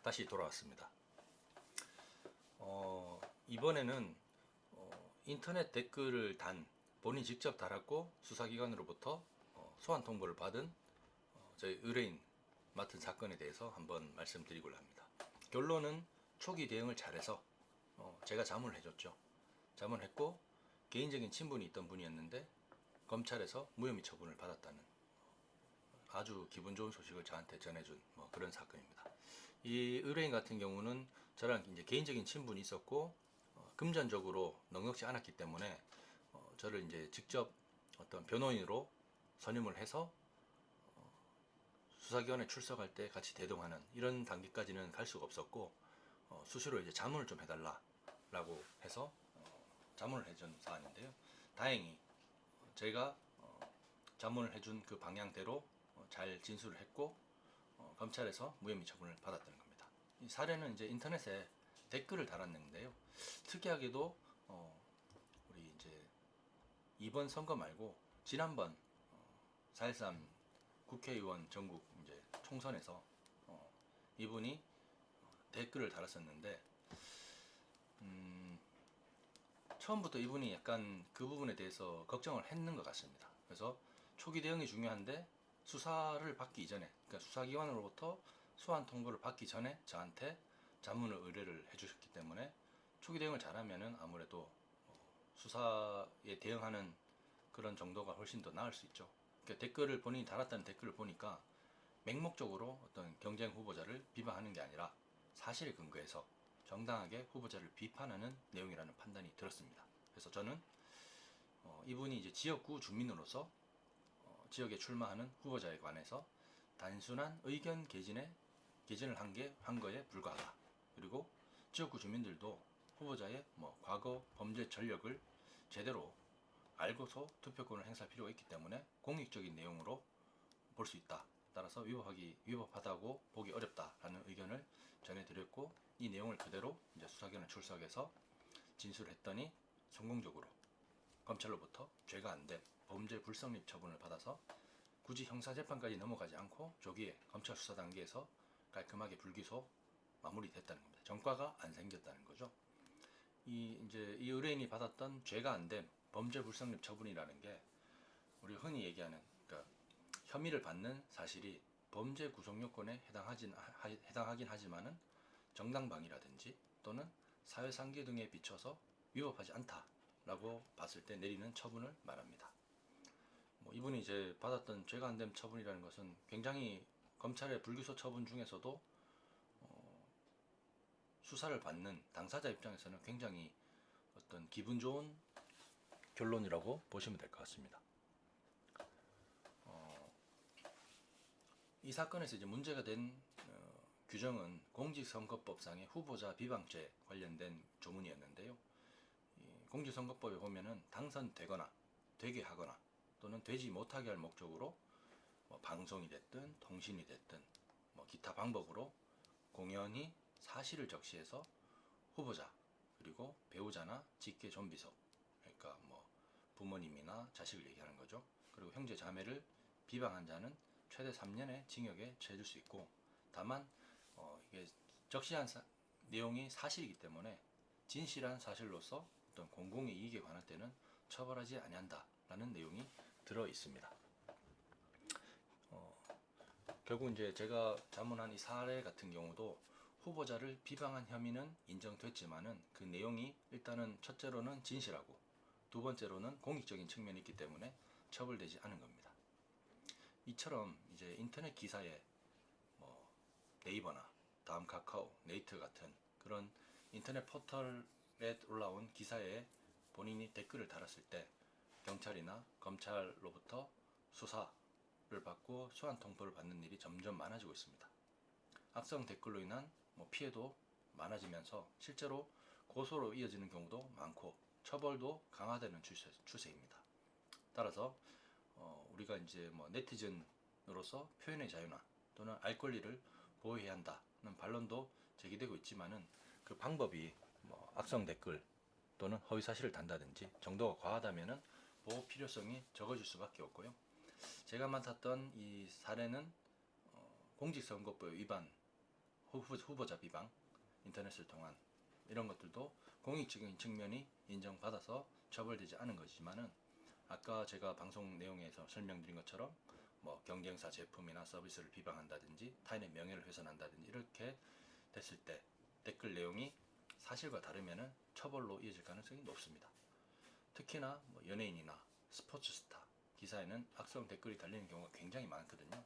다시 돌아왔습니다. 이번에는 인터넷 댓글을 단 본인이 직접 달았고 수사기관으로부터 소환 통보를 받은 저희 의뢰인 맡은 사건에 대해서 한번 말씀드리고자 합니다. 결론은 초기 대응을 잘해서 제가 자문을 해줬죠. 자문했고 개인적인 친분이 있던 분이었는데 검찰에서 무혐의 처분을 받았다는 아주 기분 좋은 소식을 저한테 전해준 그런 사건입니다. 이 의뢰인 같은 경우는 저랑 이제 개인적인 친분이 있었고 금전적으로 넉넉지 않았기 때문에 저를 이제 직접 어떤 변호인으로 선임을 해서 수사기관에 출석할 때 같이 대동하는 이런 단계까지는 갈 수가 없었고 수시로 이제 자문을 좀 해달라라고 해서 자문을 해준 사안인데요. 다행히 제가 자문을 해준 그 방향대로 잘 진술을 했고 검찰에서 무혐의 처분을 받았다는 겁니다. 이 사례는 이제 인터넷에 댓글을 달았는데요. 특이하게도 우리 이제 이번 선거 말고 지난번 4.13 국회의원 전국 이제 총선에서 이분이 댓글을 달았었는데 처음부터 이분이 약간 그 부분에 대해서 걱정을 했는 것 같습니다. 그래서 초기 대응이 중요한데 수사를 받기 이전에, 그러니까 수사기관으로부터 소환 통보를 받기 전에 저한테 자문을 의뢰를 해주셨기 때문에 초기 대응을 잘하면은 아무래도 수사에 대응하는 그런 정도가 훨씬 더 나을 수 있죠. 그러니까 댓글을 본인이 달았다는 댓글을 보니까 맹목적으로 어떤 경쟁 후보자를 비방하는 게 아니라 사실에 근거해서 정당하게 후보자를 비판하는 내용이라는 판단이 들었습니다. 그래서 저는 이분이 이제 지역구 주민으로서 지역에 출마하는 후보자에 관해서 단순한 의견 개진을 한 거에 불과하다. 그리고 지역구 주민들도 후보자의 과거 범죄 전력을 제대로 알고서 투표권을 행사할 필요가 있기 때문에 공익적인 내용으로 볼 수 있다. 따라서 위법하다고 보기 어렵다라는 의견을 전해드렸고 이 내용을 그대로 이제 수사기관에 출석해서 진술을 했더니 성공적으로 검찰로부터 죄가 안 된 범죄 불성립 처분을 받아서 굳이 형사재판까지 넘어가지 않고 조기에 검찰 수사 단계에서 깔끔하게 불기소 마무리됐다는 겁니다. 전과가 안 생겼다는 거죠. 이제 이 의뢰인이 받았던 죄가 안 된 범죄 불성립 처분이라는 게 우리 흔히 얘기하는 그러니까 혐의를 받는 사실이 범죄 구성 요건에 해당하긴 하지만은 정당방위라든지 또는 사회상계 등에 비춰서 위법하지 않다라고 봤을 때 내리는 처분을 말합니다. 이분이 이제 받았던 죄가 안 된 처분이라는 것은 굉장히 검찰의 불기소 처분 중에서도 수사를 받는 당사자 입장에서는 굉장히 어떤 기분 좋은 결론이라고 보시면 될 것 같습니다. 이 사건에서 이제 문제가 된 규정은 공직선거법상의 후보자 비방죄 관련된 조문이었는데요. 공직선거법에 보면은 당선되거나 되게 하거나 또는 되지 못하게 할 목적으로 방송이 됐든 통신이 됐든 기타 방법으로 공연히 사실을 적시해서 후보자 그리고 배우자나 직계 좀비속 그러니까 부모님이나 자식을 얘기하는 거죠. 그리고 형제 자매를 비방한 자는 최대 3년의 징역에 처해질 수 있고 다만 이게 적시한 내용이 사실이기 때문에 진실한 사실로서 어떤 공공의 이익에 관할 때는 처벌하지 아니한다라는 내용이 들어 있습니다. 결국 이제 제가 자문한 이 사례 같은 경우도 후보자를 비방한 혐의는 인정됐지만은 그 내용이 일단은 첫째로는 진실하고 두 번째로는 공익적인 측면이 있기 때문에 처벌되지 않은 겁니다. 이처럼 이제 인터넷 기사에 네이버나 다음 카카오, 네이트 같은 그런 인터넷 포털에 올라온 기사에 본인이 댓글을 달았을 때 경찰이나 검찰로부터 수사를 받고 소환 통보를 받는 일이 점점 많아지고 있습니다. 악성 댓글로 인한 피해도 많아지면서 실제로 고소로 이어지는 경우도 많고 처벌도 강화되는 추세입니다. 따라서 우리가 이제 네티즌으로서 표현의 자유나 또는 알 권리를 보호해야 한다는 반론도 제기되고 있지만은 그 방법이 악성 댓글 또는 허위 사실을 단다든지 정도가 과하다면은 보호 필요성이 적어질 수밖에 없고요. 제가 맡았던 이 사례는 공직선거법 위반 후보자 비방, 인터넷을 통한 이런 것들도 공익적인 측면이 인정받아서 처벌되지 않은 것이지만은 아까 제가 방송 내용에서 설명드린 것처럼 뭐 경쟁사 제품이나 서비스를 비방한다든지 타인의 명예를 훼손한다든지 이렇게 됐을 때 댓글 내용이 사실과 다르면은 처벌로 이어질 가능성이 높습니다. 특히나 뭐 연예인이나 스포츠 스타 기사에는 악성 댓글이 달리는 경우가 굉장히 많거든요.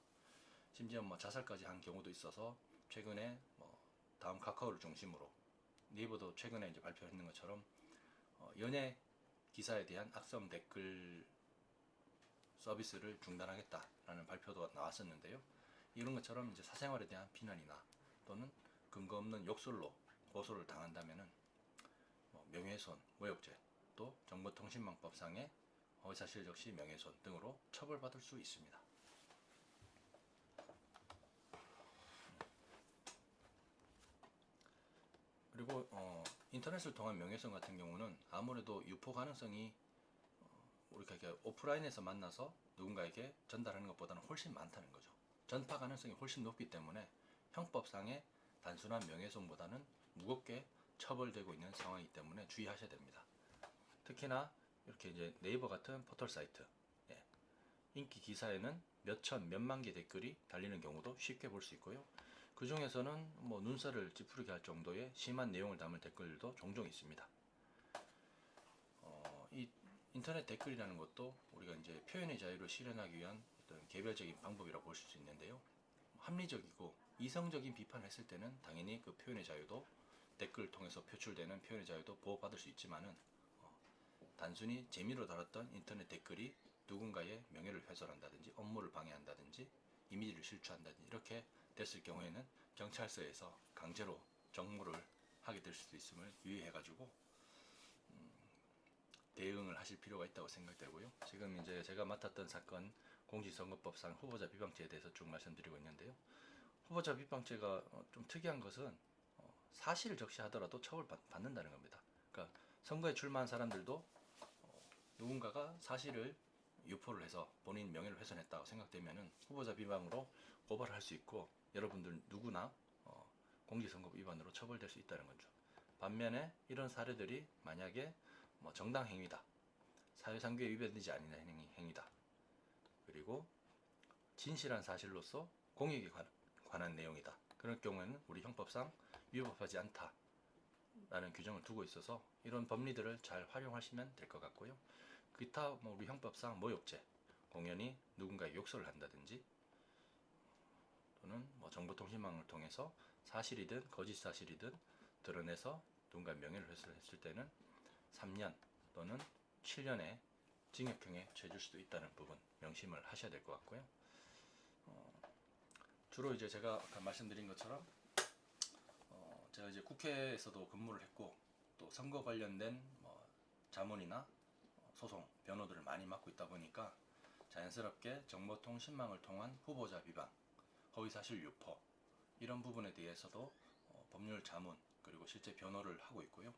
심지어 뭐 자살까지 한 경우도 있어서 최근에 뭐 다음 카카오를 중심으로 네이버도 최근에 이제 발표했는 것처럼 연예 기사에 대한 악성 댓글 서비스를 중단하겠다라는 발표도 나왔었는데요. 이런 것처럼 이제 사생활에 대한 비난이나 또는 근거 없는 욕설로 고소를 당한다면은 뭐 명예훼손, 모욕죄, 또 정보통신망법상의 허위사실 적시 명예훼손 등으로 처벌받을 수 있습니다. 그리고 인터넷을 통한 명예훼손 같은 경우는 아무래도 유포 가능성이 우리가 이렇게 오프라인에서 만나서 누군가에게 전달하는 것보다는 훨씬 많다는 거죠. 전파 가능성이 훨씬 높기 때문에 형법상의 단순한 명예훼손보다는 무겁게 처벌되고 있는 상황이기 때문에 주의하셔야 됩니다. 특히나 이렇게 이제 네이버 같은 포털 사이트, 인기 기사에는 몇천, 몇만 개 댓글이 달리는 경우도 쉽게 볼 수 있고요. 그 중에서는 뭐 눈살을 찌푸리게 할 정도의 심한 내용을 담은 댓글도 종종 있습니다. 이 인터넷 댓글이라는 것도 우리가 이제 표현의 자유를 실현하기 위한 어떤 개별적인 방법이라고 볼 수 있는데요. 합리적이고 이성적인 비판을 했을 때는 당연히 그 표현의 자유도 댓글을 통해서 표출되는 표현의 자유도 보호받을 수 있지만은 단순히 재미로 달았던 인터넷 댓글이 누군가의 명예를 훼손한다든지 업무를 방해한다든지 이미지를 실추한다든지 이렇게 됐을 경우에는 경찰서에서 강제로 정모를 하게 될 수도 있음을 유의해가지고 대응을 하실 필요가 있다고 생각되고요. 지금 이제 제가 맡았던 사건 공직선거법상 후보자 비방죄에 대해서 쭉 말씀드리고 있는데요. 후보자 비방죄가 좀 특이한 것은 사실을 적시하더라도 처벌받는다는 겁니다. 그러니까 선거에 출마한 사람들도 누군가가 사실을 유포를 해서 본인 명예를 훼손했다고 생각되면은 후보자 비방으로 고발을 할 수 있고 여러분들 누구나 공직선거법 위반으로 처벌될 수 있다는 거죠. 반면에 이런 사례들이 만약에 뭐 정당 행위다, 사회상규에 위배되지 않는 행위다, 그리고 진실한 사실로서 공익에 관한 내용이다. 그럴 경우에는 우리 형법상 위법하지 않다라는 규정을 두고 있어서 이런 법리들을 잘 활용하시면 될 것 같고요. 기타 뭐 우리 형법상 모욕죄, 공연히 누군가의 욕설을 한다든지 또는 뭐 정보통신망을 통해서 사실이든 거짓 사실이든 드러내서 누군가의 명예를 훼손했을 때는 3년 또는 7년의 징역형에 처해질 수도 있다는 부분 명심을 하셔야 될 것 같고요. 주로 이제 제가 아까 말씀드린 것처럼 제가 이제 국회에서도 근무를 했고 또 선거 관련된 뭐 자문이나 소송, 변호들을 많이 맡고 있다 보니까 자연스럽게 정보통신망을 통한 후보자 비방, 허위사실 유포 이런 부분에 대해서도 법률 자문 그리고 실제 변호를 하고 있고요.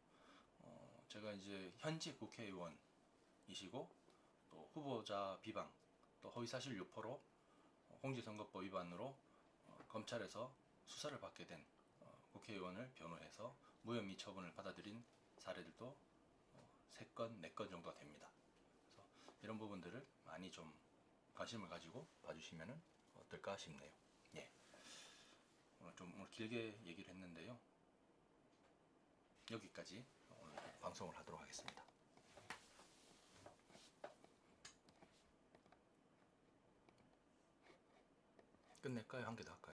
제가 이제 현직 국회의원이시고 또 후보자 비방, 또 허위사실 유포로 공직선거법 위반으로 검찰에서 수사를 받게 된 국회의원을 변호해서 무혐의 처분을 받아들인 사례들도 3건, 4건 정도가 됩니다. 그래서 이런 부분들을 많이 좀 관심을 가지고 봐주시면 어떨까 싶네요. 예. 오늘 길게 얘기를 했는데요. 여기까지 오늘 방송을 하도록 하겠습니다. 끝낼까요? 한 개 더 할까요?